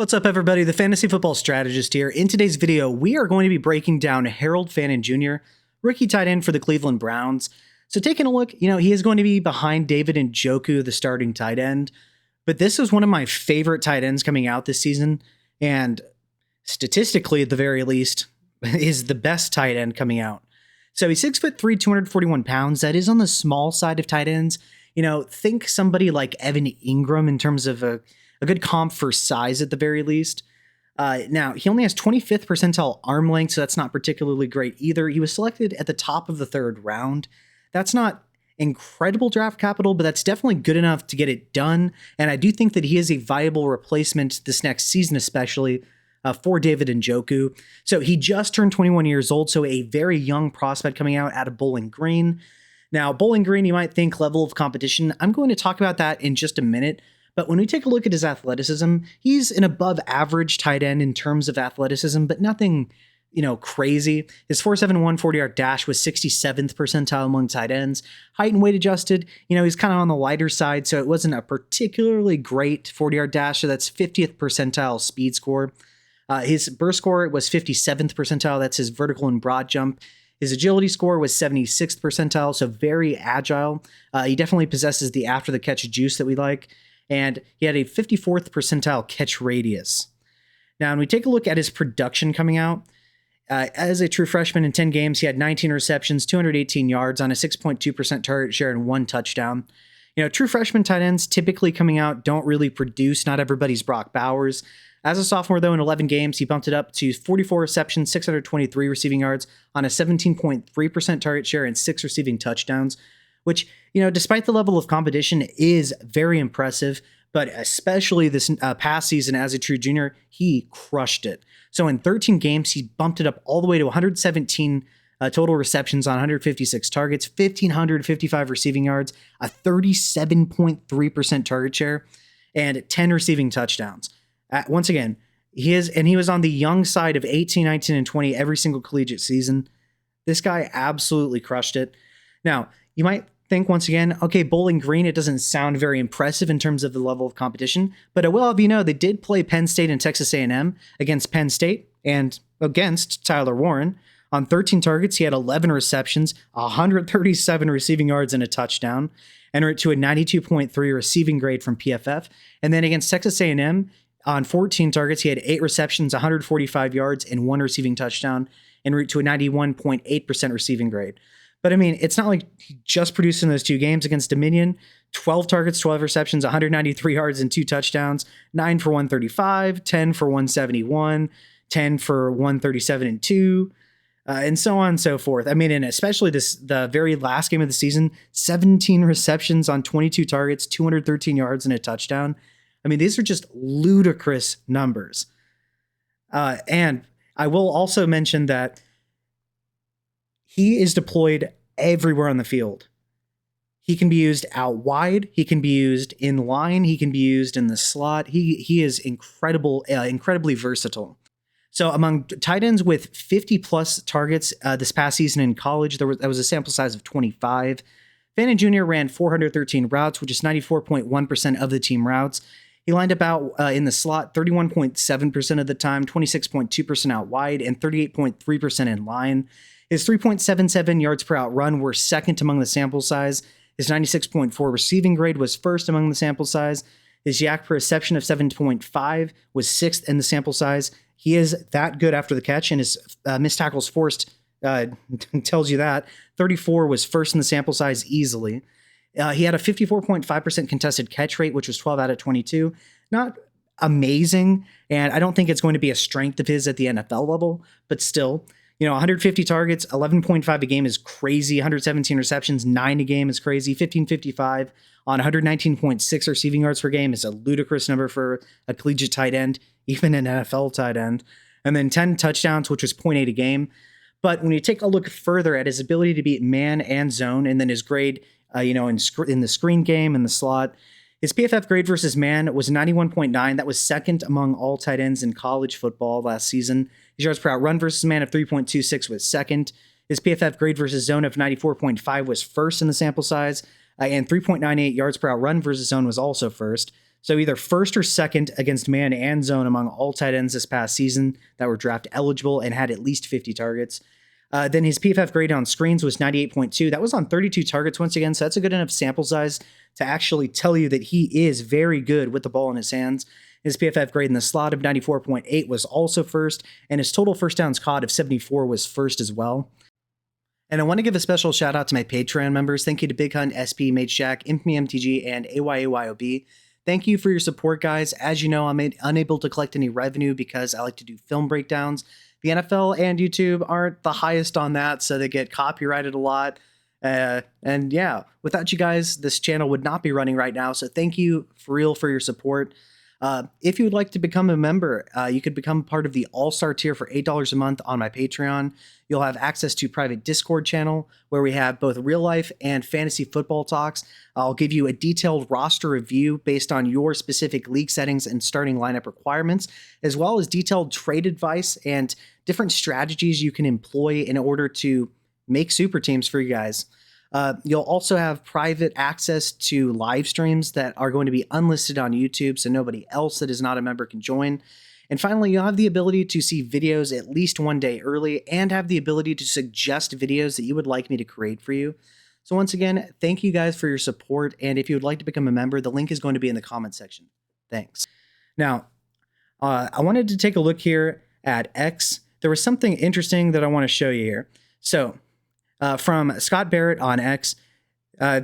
What's up, everybody? The Fantasy Football Strategist here. In today's video, we are going to be breaking down Harold Fannin Jr., rookie tight end for the Cleveland Browns. So taking a look, he is going to be behind David Njoku, the starting tight end. But this is one of my favorite tight ends coming out this season. And statistically, at the very least, is the best tight end coming out. So he's 6'3", 241 pounds. That is on the small side of tight ends. Think somebody like Evan Ingram in terms of a good comp for size at the very least. Now, he only has 25th percentile arm length, so that's not particularly great either. He was selected at the top of the third round. That's not incredible draft capital, but that's definitely good enough to get it done. And I do think that he is a viable replacement this next season, especially for David Njoku. So he just turned 21 years old, so a very young prospect coming out of Bowling Green. Now, Bowling Green, you might think level of competition. I'm going to talk about that in just a minute. But when we take a look at his athleticism, he's an above average tight end in terms of athleticism, but nothing, crazy. His 4.71 40-yard dash was 67th percentile among tight ends. Height and weight adjusted, he's kind of on the lighter side, so it wasn't a particularly great 40-yard dash, so that's 50th percentile speed score. His burst score was 57th percentile, that's his vertical and broad jump. His agility score was 76th percentile, so very agile. He definitely possesses the after the catch juice that we like. And he had a 54th percentile catch radius. Now, when we take a look at his production coming out, as a true freshman in 10 games, he had 19 receptions, 218 yards on a 6.2% target share and 1 touchdown. True freshman tight ends typically coming out don't really produce. Not everybody's Brock Bowers. As a sophomore, though, in 11 games, he bumped it up to 44 receptions, 623 receiving yards on a 17.3% target share and 6 receiving touchdowns, which, despite the level of competition, is very impressive. But especially this past season as a true junior, he crushed it. So in 13 games, he bumped it up all the way to 117 total receptions on 156 targets, 1,555 receiving yards, a 37.3% target share, and 10 receiving touchdowns. Once again, he was on the young side of 18, 19, and 20 every single collegiate season. This guy absolutely crushed it. Now, you might think once again, okay, Bowling Green, it doesn't sound very impressive in terms of the level of competition, but I will have you know they did play Penn State and Texas A&M against Penn State and against Tyler Warren. On 13 targets, he had 11 receptions, 137 receiving yards and a touchdown, and to a 92.3 receiving grade from PFF. And then against Texas A&M, on 14 targets, he had 8 receptions, 145 yards, and 1 receiving touchdown, en route to a 91.8% receiving grade. But it's not like he just produced in those 2 games against Dominion. 12 targets, 12 receptions, 193 yards, and 2 touchdowns, 9 for 135, 10 for 171, 10 for 137 and 2, and so on and so forth. And especially the very last game of the season, 17 receptions on 22 targets, 213 yards, and a touchdown. These are just ludicrous numbers. And I will also mention that he is deployed everywhere on the field. He can be used out wide. He can be used in line. He can be used in the slot. He is incredibly versatile. So among tight ends with 50-plus targets this past season in college, there was a sample size of 25. Fannin Jr. ran 413 routes, which is 94.1% of the team routes. He lined up out in the slot 31.7% of the time, 26.2% out wide, and 38.3% in line. His 3.77 yards per out run were second among the sample size. His 96.4 receiving grade was first among the sample size. His yak per reception of 7.5 was sixth in the sample size. He is that good after the catch, and his missed tackles forced tells you that. 34 was first in the sample size easily. He had a 54.5% contested catch rate, which was 12 out of 22. Not amazing, and I don't think it's going to be a strength of his at the NFL level, but still, 150 targets, 11.5 a game is crazy. 117 receptions, 9 a game is crazy. 1555 on 119.6 receiving yards per game is a ludicrous number for a collegiate tight end, even an NFL tight end. And then 10 touchdowns, which was 0.8 a game. But when you take a look further at his ability to beat man and zone, and then his grade, in the screen game and the slot, his PFF grade versus man was 91.9. That was second among all tight ends in college football last season. His yards per out run versus man of 3.26 was second. His PFF grade versus zone of 94.5 was first in the sample size, and 3.98 yards per out run versus zone was also first. So either first or second against man and zone among all tight ends this past season that were draft eligible and had at least 50 targets. Then his PFF grade on screens was 98.2. That was on 32 targets once again, so that's a good enough sample size to actually tell you that he is very good with the ball in his hands. His PFF grade in the slot of 94.8 was also first, and his total first downs caught of 74 was first as well. And I want to give a special shout out to my Patreon members. Thank you to Big Hunt, SP, Mage Shack, Infamy MTG, and AYAYOB. Thank you for your support, guys. As you know, I'm unable to collect any revenue because I like to do film breakdowns. The NFL and YouTube aren't the highest on that, so they get copyrighted a lot. And yeah, without you guys, this channel would not be running right now. So thank you for real for your support. If you would like to become a member, you could become part of the All-Star tier for $8 a month on my Patreon. You'll have access to private Discord channel where we have both real life and fantasy football talks. I'll give you a detailed roster review based on your specific league settings and starting lineup requirements, as well as detailed trade advice and different strategies you can employ in order to make super teams for you guys. You'll also have private access to live streams that are going to be unlisted on YouTube, so nobody else that is not a member can join. And finally, you'll have the ability to see videos at least one day early and have the ability to suggest videos that you would like me to create for you. So once again, thank you guys for your support. And if you would like to become a member, the link is going to be in the comment section. Thanks. Now, I wanted to take a look here at X. There was something interesting that I want to show you here. So from Scott Barrett on X,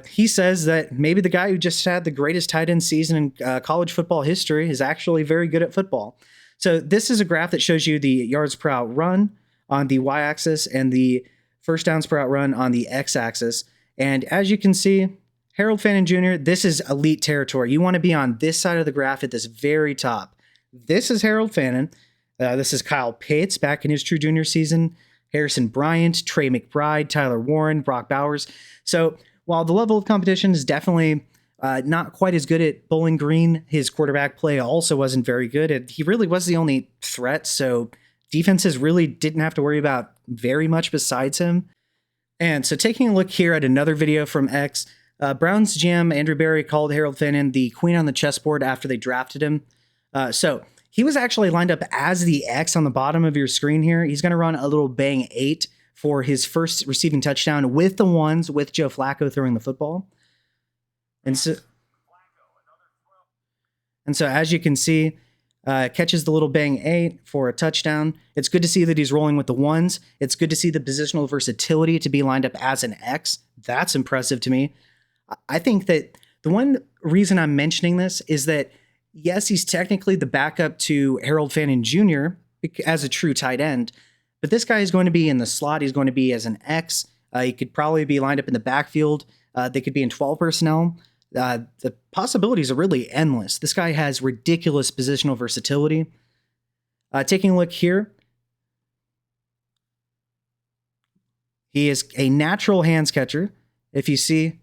he says that maybe the guy who just had the greatest tight end season in college football history is actually very good at football. So this is a graph that shows you the yards per out run on the y-axis and the first downs per out run on the x-axis. And as you can see, Harold Fannin Jr., this is elite territory. You want to be on this side of the graph at this very top. This is Harold Fannin. This is Kyle Pitts back in his true junior season. Harrison Bryant, Trey McBride, Tyler Warren, Brock Bowers. So while the level of competition is definitely not quite as good at Bowling Green, his quarterback play also wasn't very good. And he really was the only threat, so defenses really didn't have to worry about very much besides him. And so taking a look here at another video from X, Browns GM Andrew Berry called Harold Fannin the queen on the chessboard after they drafted him. So he was actually lined up as the X on the bottom of your screen here. He's going to run a little bang 8 for his first receiving touchdown with the ones with Joe Flacco throwing the football. And so as you can see, catches the little bang 8 for a touchdown. It's good to see that he's rolling with the ones. It's good to see the positional versatility to be lined up as an X. That's impressive to me. I think that the one reason I'm mentioning this is that, yes, he's technically the backup to Harold Fannin Jr. as a true tight end, but this guy is going to be in the slot. He's going to be as an X. He could probably be lined up in the backfield. They could be in 12 personnel. The possibilities are really endless. This guy has ridiculous positional versatility. Taking a look here, he is a natural hands catcher. If you see,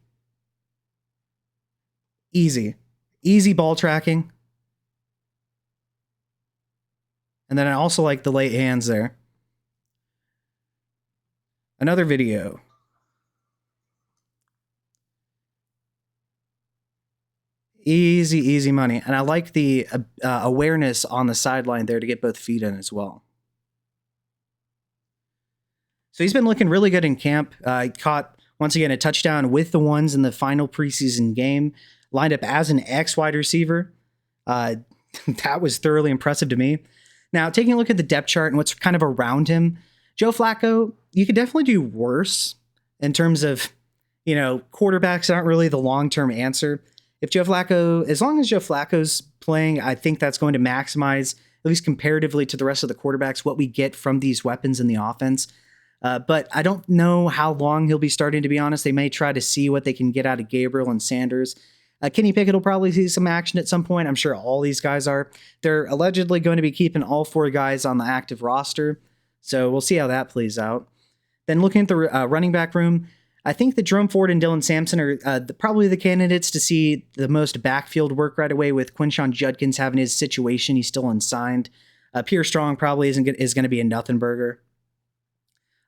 easy ball tracking. And then I also like the late hands there. Another video. Easy money. And I like the awareness on the sideline there to get both feet in as well. So he's been looking really good in camp. He caught, once again, a touchdown with the ones in the final preseason game. Lined up as an X wide receiver. That was thoroughly impressive to me. Now, taking a look at the depth chart and what's kind of around him, Joe Flacco, you could definitely do worse in terms of, quarterbacks aren't really the long-term answer. If Joe Flacco, as long as Joe Flacco's playing, I think that's going to maximize, at least comparatively to the rest of the quarterbacks, what we get from these weapons in the offense. But I don't know how long he'll be starting, to be honest. They may try to see what they can get out of Gabriel and Sanders. Kenny Pickett will probably see some action at some point. I'm sure all these guys are. They're allegedly going to be keeping all 4 guys on the active roster. So we'll see how that plays out. Then looking at the running back room, I think that Jerome Ford and Dylan Sampson are probably the candidates to see the most backfield work right away, with Quinshon Judkins having his situation. He's still unsigned. Pierre Strong probably is going to be a nothing burger.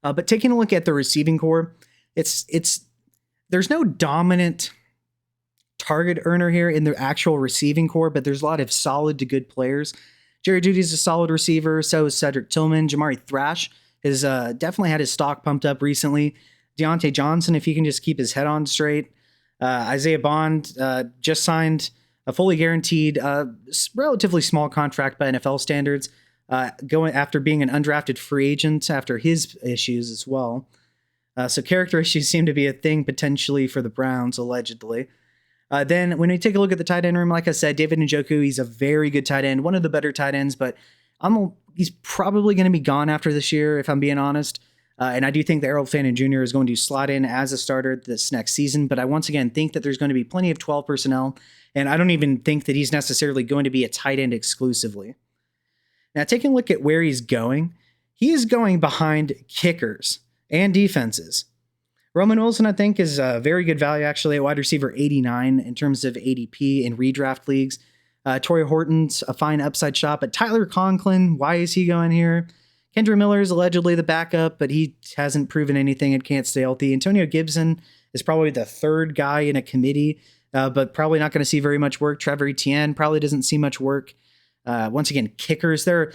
But taking a look at the receiving core, there's no dominant target earner here in the actual receiving core, but there's a lot of solid to good players. Jerry Jeudy's a solid receiver. So is Cedric Tillman. Jamari Thrash has definitely had his stock pumped up recently. Deontay Johnson, if he can just keep his head on straight. Isaiah Bond just signed a fully guaranteed, relatively small contract by NFL standards, going after being an undrafted free agent after his issues as well. So character issues seem to be a thing potentially for the Browns, allegedly. Then when we take a look at the tight end room, like I said, David Njoku, he's a very good tight end, one of the better tight ends, but he's probably going to be gone after this year, if I'm being honest. And I do think that Harold Fannin Jr. is going to slot in as a starter this next season, but I once again think that there's going to be plenty of 12 personnel, and I don't even think that he's necessarily going to be a tight end exclusively. Now, taking a look at where he's going, he is going behind kickers and defenses. Roman Wilson, I think, is a very good value, actually, at wide receiver 89 in terms of ADP in redraft leagues. Torrey Horton's a fine upside shot, but Tyler Conklin, why is he going here? Kendra Miller is allegedly the backup, but he hasn't proven anything and can't stay healthy. Antonio Gibson is probably the third guy in a committee, but probably not going to see very much work. Trevor Etienne probably doesn't see much work. Once again, kickers. There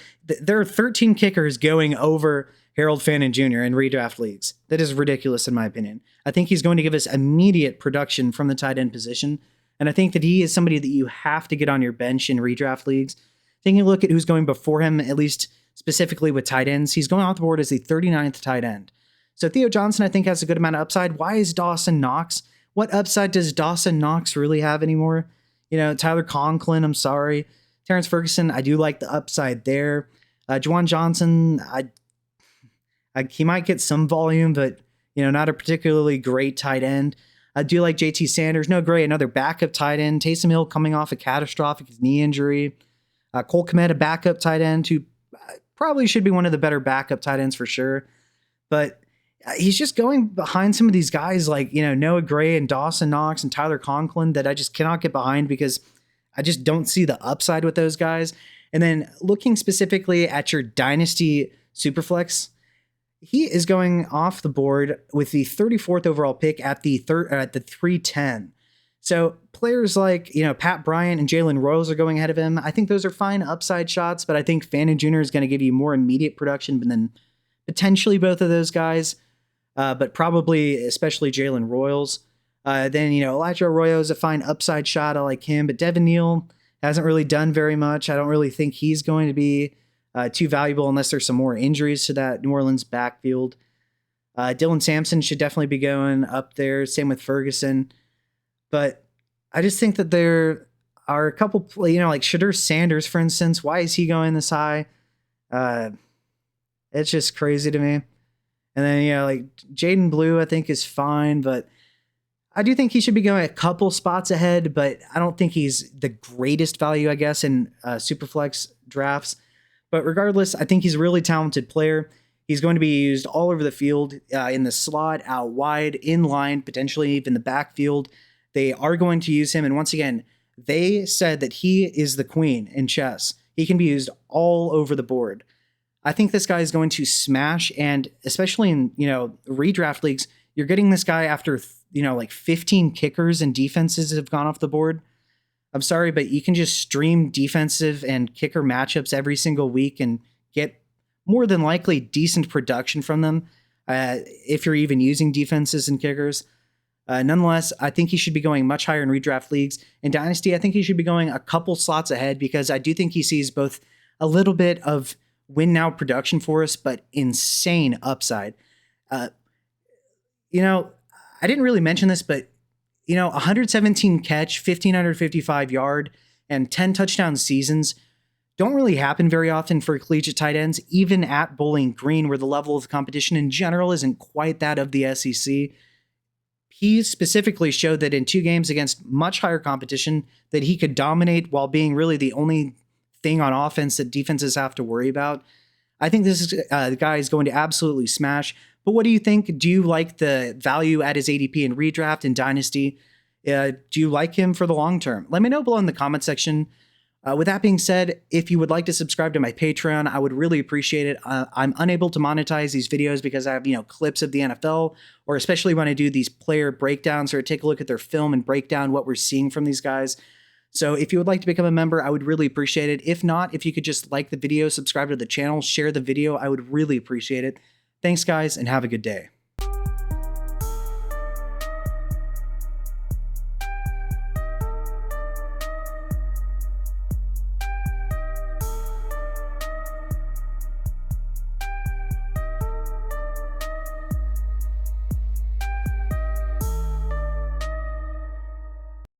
are 13 kickers going over Harold Fannin Jr. in redraft leagues. That is ridiculous, in my opinion. I think he's going to give us immediate production from the tight end position, and I think that he is somebody that you have to get on your bench in redraft leagues. Taking a look at who's going before him, at least specifically with tight ends, he's going off the board as the 39th tight end. So Theo Johnson, I think, has a good amount of upside. Why is Dawson Knox? What upside does Dawson Knox really have anymore? Tyler Conklin, I'm sorry. Terrence Ferguson, I do like the upside there. Juwan Johnson, he might get some volume, but not a particularly great tight end. I do like JT Sanders. No, great. Another backup tight end. Taysom Hill coming off a catastrophic knee injury. Cole Kmet, a backup tight end who probably should be one of the better backup tight ends for sure. But he's just going behind some of these guys like, Noah Gray and Dawson Knox and Tyler Conklin that I just cannot get behind because I just don't see the upside with those guys. And then looking specifically at your Dynasty Superflex, he is going off the board with the 34th overall pick at the 310. So players like, Pat Bryant and Jalen Royals are going ahead of him. I think those are fine upside shots, but I think Fannin Jr. is going to give you more immediate production than potentially both of those guys, but probably especially Jalen Royals. Then, Elijah Arroyo is a fine upside shot. I like him, but Devin Neal hasn't really done very much. I don't really think he's going to be too valuable unless there's some more injuries to that New Orleans backfield. Dylan Sampson should definitely be going up there. Same with Ferguson. But I just think that there are a couple, like Shadur Sanders, for instance. Why is he going this high? It's just crazy to me. And then, like Jaden Blue, I think is fine, but I do think he should be going a couple spots ahead, but I don't think he's the greatest value, I guess, in Superflex drafts. But regardless, I think he's a really talented player. He's going to be used all over the field, in the slot, out wide, in line, potentially even the backfield. They are going to use him. And once again, they said that he is the queen in chess. He can be used all over the board. I think this guy is going to smash. And especially in, redraft leagues, you're getting this guy after, like 15 kickers and defenses have gone off the board. I'm sorry, but you can just stream defensive and kicker matchups every single week and get more than likely decent production from them, if you're even using defenses and kickers. Nonetheless, I think he should be going much higher in redraft leagues. In Dynasty, I think he should be going a couple slots ahead because I do think he sees both a little bit of win now production for us, but insane upside. I didn't really mention this, but 117 catch, 1,555 yard, and 10 touchdown seasons don't really happen very often for collegiate tight ends, even at Bowling Green, where the level of competition in general isn't quite that of the SEC. He specifically showed that in 2 games against much higher competition that he could dominate while being really the only thing on offense that defenses have to worry about. I think this guy is going to absolutely smash. But what do you think? Do you like the value at his ADP in redraft and Dynasty? Do you like him for the long term? Let me know below in the comment section. With that being said, if you would like to subscribe to my Patreon, I would really appreciate it. I'm unable to monetize these videos because I have, clips of the NFL, or especially when I do these player breakdowns or take a look at their film and break down what we're seeing from these guys. So if you would like to become a member, I would really appreciate it. If not, if you could just like the video, subscribe to the channel, share the video, I would really appreciate it. Thanks, guys, and have a good day.